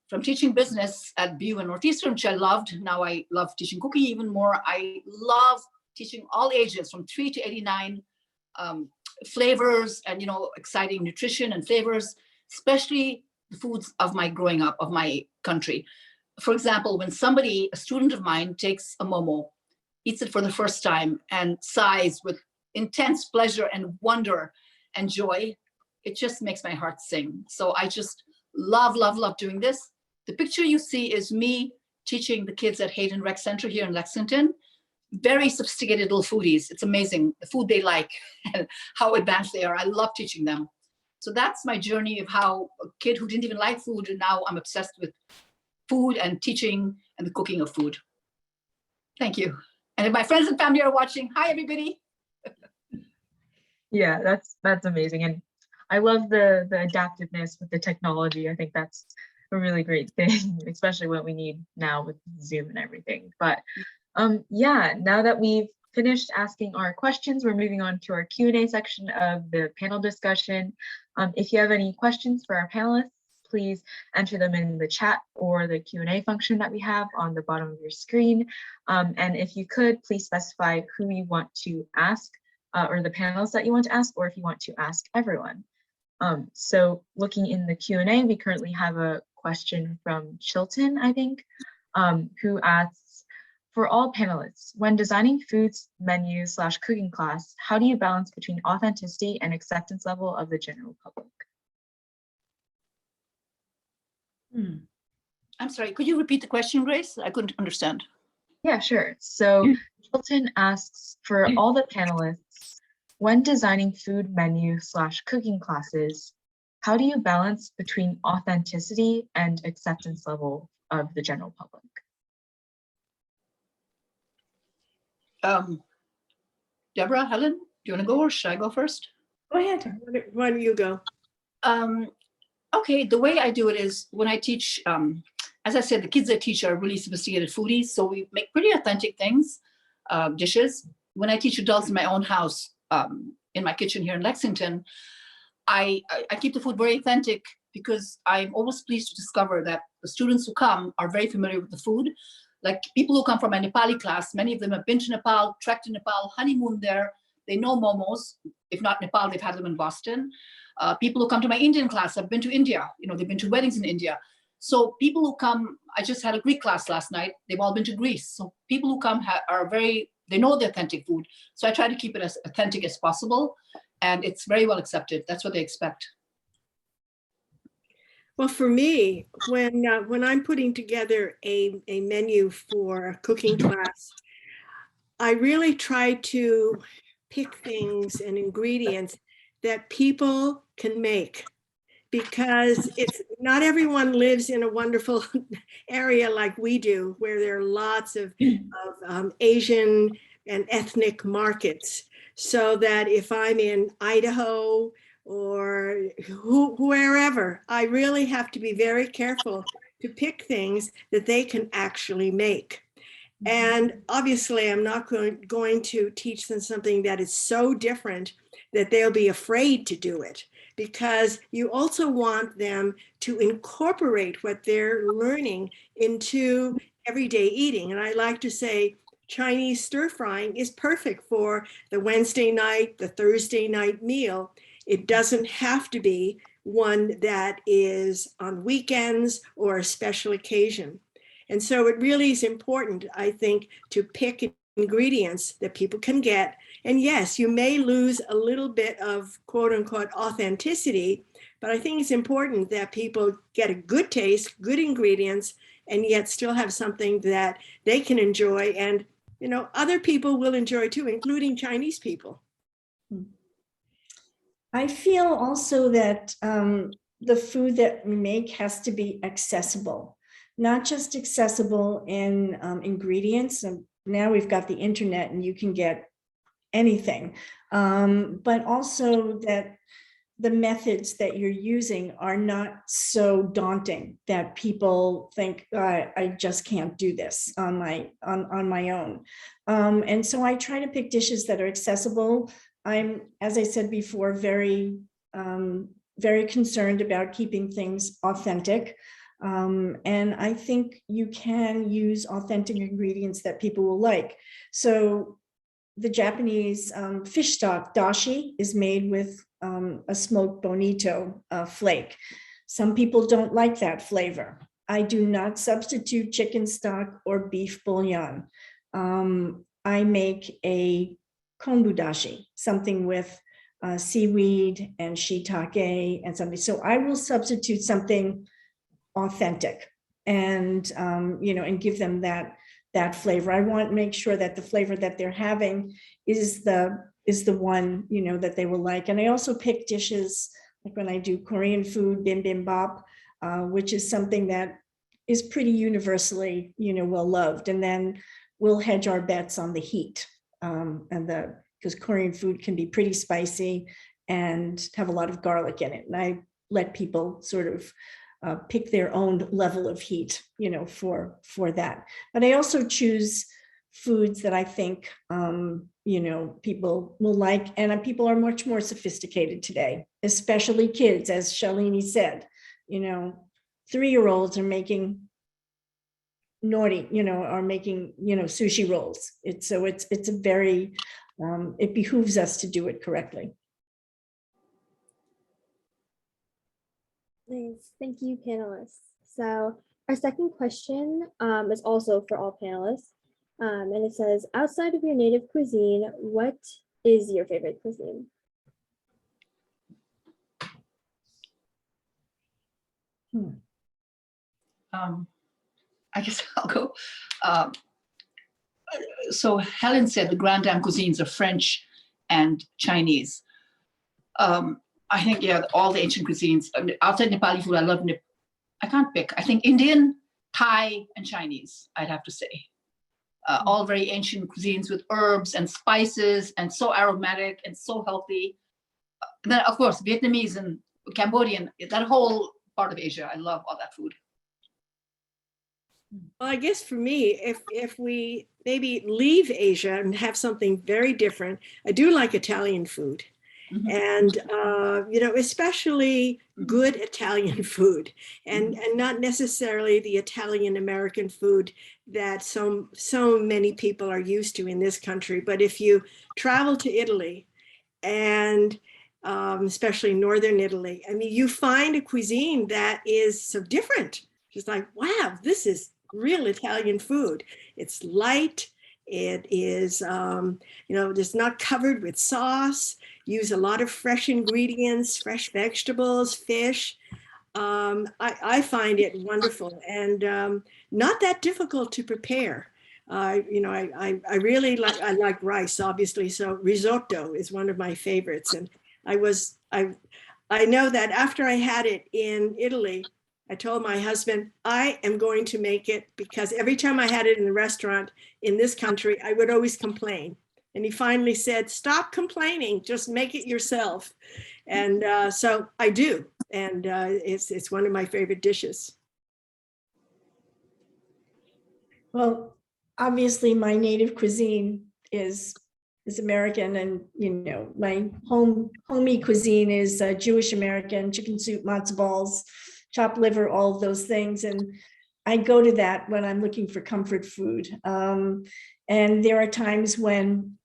from teaching business at BU and Northeastern, which I loved, now I love teaching cooking even more. I love teaching all ages from 3 to 89, flavors and, you know, exciting nutrition and flavors, especially the foods of my growing up, of my country. For example, when somebody, a student of mine, takes a momo, eats it for the first time and sighs with intense pleasure and wonder and joy, it just makes my heart sing. So I just love, love, love doing this. The picture you see is me teaching the kids at Hayden Rec Center here in Lexington. Very sophisticated little foodies. It's amazing the food they like and how advanced they are. I love teaching them. So that's my journey of how a kid who didn't even like food, and now I'm obsessed with food and teaching and the cooking of food. Thank you. And if my friends and family are watching, hi everybody. Yeah, that's amazing. And I love the adaptiveness with the technology. I think that's a really great thing, especially what we need now with Zoom and everything. But yeah, now that we've finished asking our questions, we're moving on to our Q&A section of the panel discussion. If you have any questions for our panelists, please enter them in the chat or the Q&A function that we have on the bottom of your screen. And if you could, please specify who you want to ask or the panelists that you want to ask, or if you want to ask everyone. So looking in the Q&A, we currently have a question from Chilton, I think, who asks, for all panelists, when designing foods menu / cooking class, how do you balance between authenticity and acceptance level of the general public? I'm sorry, could you repeat the question, Grace? I couldn't understand. Yeah, sure. So Chilton asks, for all the panelists, when designing food menu / cooking classes, how do you balance between authenticity and acceptance level of the general public? Deborah, Helen, do you want to go or should I go first? Go ahead. Why don't you go? Okay, the way I do it is when I teach, as I said, the kids I teach are really sophisticated foodies, so we make pretty authentic things, dishes. When I teach adults in my own house, in my kitchen here in Lexington, I keep the food very authentic because I'm always pleased to discover that the students who come are very familiar with the food. Like people who come from my Nepali class, many of them have been to Nepal, trekked to Nepal, honeymoon there. They know momos. If not Nepal, they've had them in Boston. People who come to my Indian class have been to India. You know, they've been to weddings in India. So people who come, I just had a Greek class last night. They've all been to Greece. So people who come are they know the authentic food. So I try to keep it as authentic as possible. And it's very well accepted. That's what they expect. Well, for me, when I'm putting together a menu for a cooking class, I really try to pick things and ingredients that people can make, because it's not everyone lives in a wonderful area like we do, where there are lots of Asian and ethnic markets. So that if I'm in Idaho or wherever, I really have to be very careful to pick things that they can actually make. And obviously, I'm not going to teach them something that is so different that they'll be afraid to do it, because you also want them to incorporate what they're learning into everyday eating. And I like to say Chinese stir frying is perfect for the Wednesday night, the Thursday night meal. It doesn't have to be one that is on weekends or a special occasion. And so it really is important, I think, to pick ingredients that people can get. And yes, you may lose a little bit of quote unquote authenticity, but I think it's important that people get a good taste, good ingredients, and yet still have something that they can enjoy. And, you know, other people will enjoy too, including Chinese people. I feel also that the food that we make has to be accessible, not just accessible in ingredients. And now we've got the internet and you can get anything, but also that the methods that you're using are not so daunting that people think, I just can't do this on my own. And so I try to pick dishes that are accessible. I'm, as I said before, very concerned about keeping things authentic. And I think you can use authentic ingredients that people will like. So the Japanese fish stock dashi is made with a smoked bonito flake. Some people don't like that flavor. I do not substitute chicken stock or beef bouillon. I make a kombu dashi, something with seaweed and shiitake and something. So I will substitute something authentic and and give them that flavor. I want to make sure that the flavor that they're having is the one that they will like. And I also pick dishes like when I do Korean food, bibimbap, which is something that is pretty universally well loved. And then we'll hedge our bets on the heat because Korean food can be pretty spicy and have a lot of garlic in it. And I let people sort of pick their own level of heat, for that. But I also choose foods that I think, people will like, and people are much more sophisticated today, especially kids, as Shailini said. 3-year-olds are making naughty, are making, sushi rolls. It's a very, it behooves us to do it correctly. Nice. Thank you, panelists. So our second question is also for all panelists. And it says, outside of your native cuisine, what is your favorite cuisine? I guess I'll go. So Helen said the Grand Dame cuisines are French and Chinese. I think, yeah, all the ancient cuisines. Outside Nepali food, I love I can't pick. I think Indian, Thai, and Chinese, I'd have to say. All very ancient cuisines with herbs and spices and so aromatic and so healthy. Then, of course, Vietnamese and Cambodian, that whole part of Asia, I love all that food. Well, I guess for me, if we maybe leave Asia and have something very different, I do like Italian food. Mm-hmm. And, especially good Italian food and not necessarily the Italian American food that so many people are used to in this country. But if you travel to Italy and especially Northern Italy, I mean, you find a cuisine that is so different. It's like, wow, this is real Italian food. It's light. It is, it's not covered with sauce. Use a lot of fresh ingredients, fresh vegetables, fish. I find it wonderful and not that difficult to prepare. I really like rice, obviously. So risotto is one of my favorites. And I know that after I had it in Italy, I told my husband, I am going to make it, because every time I had it in the restaurant in this country, I would always complain. And he finally said, stop complaining, just make it yourself. And so I do. And it's one of my favorite dishes. Well, obviously my native cuisine is American, and my homey cuisine is Jewish American, chicken soup, matzo balls, chopped liver, all of those things. And I go to that when I'm looking for comfort food. And there are times when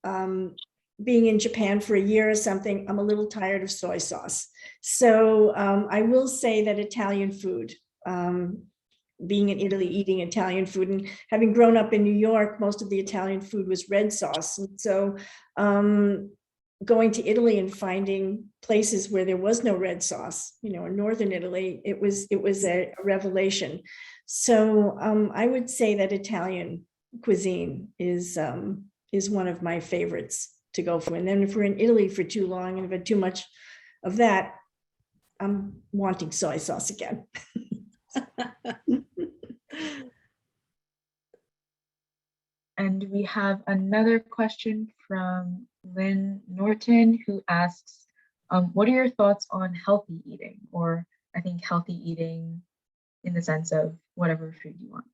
being in Japan for a year or something, I'm a little tired of soy sauce. So I will say that Italian food, being in Italy, eating Italian food, and having grown up in New York, most of the Italian food was red sauce. And so going to Italy and finding places where there was no red sauce, in Northern Italy, it was a revelation. So I would say that Italian cuisine is one of my favorites to go for. And then if we're in Italy for too long and if I've had too much of that, I'm wanting soy sauce again. And we have another question from Lynn Norton, who asks, What are your thoughts on healthy eating, or I think healthy eating in the sense of whatever food you want?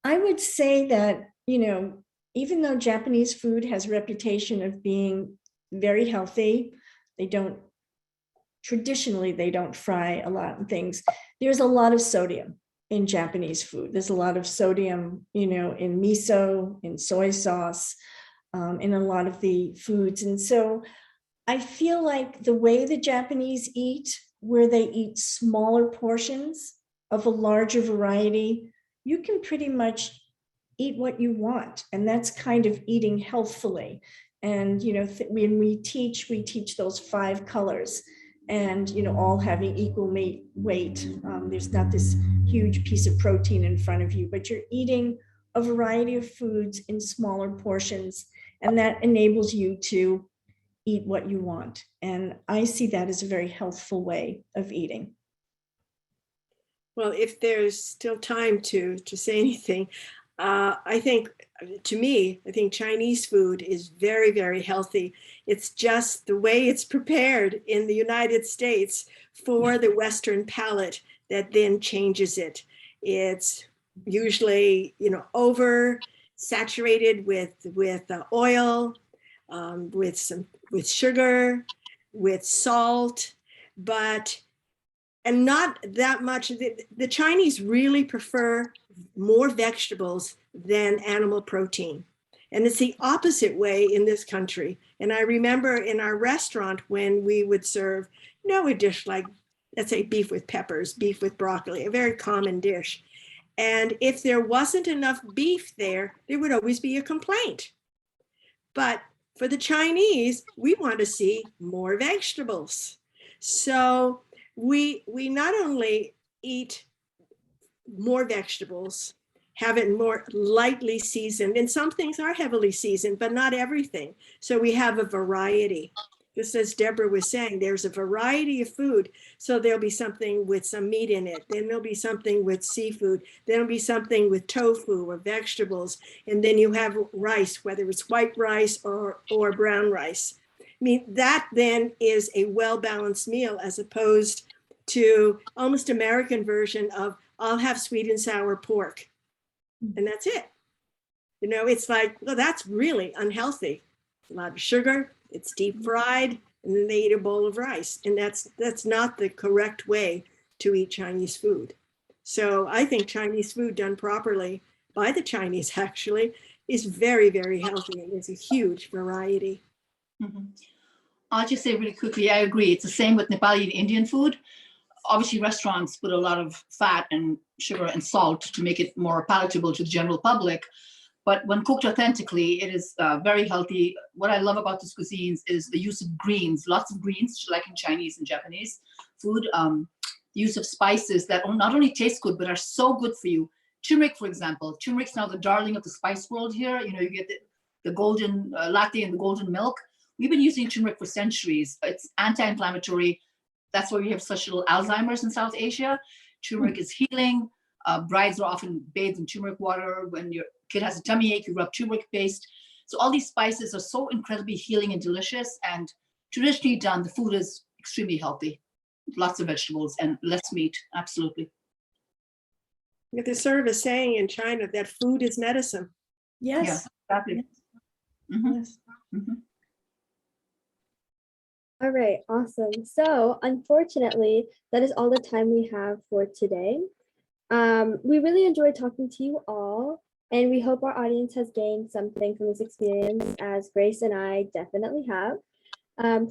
I would say that, even though Japanese food has a reputation of being very healthy, traditionally, they don't fry a lot of things. There's a lot of sodium in Japanese food. There's a lot of sodium, in miso, in soy sauce, in a lot of the foods. And so I feel like the way the Japanese eat, where they eat smaller portions of a larger variety, you can pretty much eat what you want. And that's kind of eating healthfully. And, when we teach those 5 colors, and, all having equal weight. There's not this huge piece of protein in front of you, but you're eating a variety of foods in smaller portions. And that enables you to eat what you want. And I see that as a very healthful way of eating. Well, if there's still time to say anything, I think Chinese food is very, very healthy. It's just the way it's prepared in the United States for the Western palate that then changes it. It's usually, over saturated with oil, with sugar, with salt, and not that much. The Chinese really prefer more vegetables than animal protein. And it's the opposite way in this country. And I remember in our restaurant when we would serve, a dish like, let's say, beef with peppers, beef with broccoli, a very common dish. And if there wasn't enough beef there, there would always be a complaint. But for the Chinese, we want to see more vegetables. So we not only eat more vegetables, have it more lightly seasoned, and some things are heavily seasoned, but not everything. So we have a variety. Just as Deborah was saying, there's a variety of food. So there'll be something with some meat in it. Then there'll be something with seafood. Then there'll be something with tofu or vegetables. And then you have rice, whether it's white rice or brown rice. I mean, that then is a well-balanced meal as opposed to almost American version of I'll have sweet and sour pork. And that's it. It's like, well, that's really unhealthy. A lot of sugar, it's deep fried, and then they eat a bowl of rice. And that's not the correct way to eat Chinese food. So I think Chinese food done properly by the Chinese actually is very, very healthy. And there's a huge variety. Mm-hmm. I'll just say really quickly, I agree. It's the same with Nepali and Indian food. Obviously, restaurants put a lot of fat and sugar and salt to make it more palatable to the general public. But when cooked authentically, it is very healthy. What I love about these cuisines is the use of greens, lots of greens, like in Chinese and Japanese food. The use of spices that not only taste good, but are so good for you. Turmeric, for example. Turmeric's now the darling of the spice world here. You get the golden latte and the golden milk. We've been using turmeric for centuries. It's anti-inflammatory. That's why we have such little Alzheimer's in South Asia. Turmeric is healing. Brides are often bathed in turmeric water. When your kid has a tummy ache, you rub turmeric paste. So all these spices are so incredibly healing and delicious. And traditionally done, the food is extremely healthy. Lots of vegetables and less meat, absolutely. There's sort of a saying in China that food is medicine. Yes. Yeah, exactly. Yes. Mm-hmm. Yes. Mm-hmm. All right, awesome. So unfortunately, that is all the time we have for today. We really enjoyed talking to you all, and we hope our audience has gained something from this experience, as Grace and I definitely have.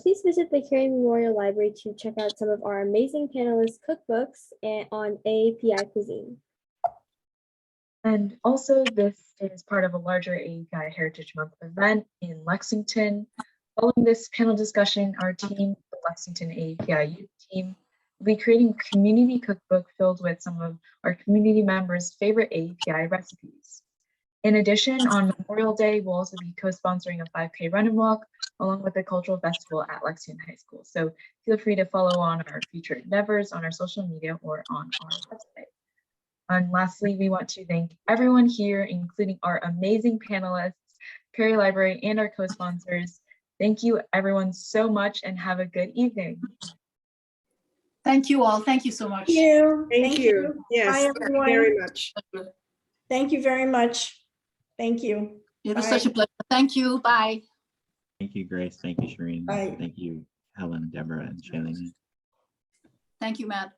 Please visit the Cary Memorial Library to check out some of our amazing panelist cookbooks on AAPI Cuisine. And also, this is part of a larger AAPI Heritage Month event in Lexington. Following this panel discussion, our team, the Lexington AAPI Youth Team, will be creating a community cookbook filled with some of our community members' favorite AAPI recipes. In addition, on Memorial Day, we'll also be co-sponsoring a 5K run and walk, along with a cultural festival at Lexington High School. So feel free to follow on our future endeavors on our social media or on our website. And lastly, we want to thank everyone here, including our amazing panelists, Cary Library, and our co-sponsors. Thank you everyone so much and have a good evening. Thank you all. Thank you so much. Thank you. Thank you. Yes, Bye, thank you everyone. very much. Thank you very much. Thank you. It was Bye. such a pleasure. Thank you. Bye. Thank you, Grace. Thank you, Shireen. Bye. Thank you, Helen, Deborah, and Shailini. Thank you, Matt.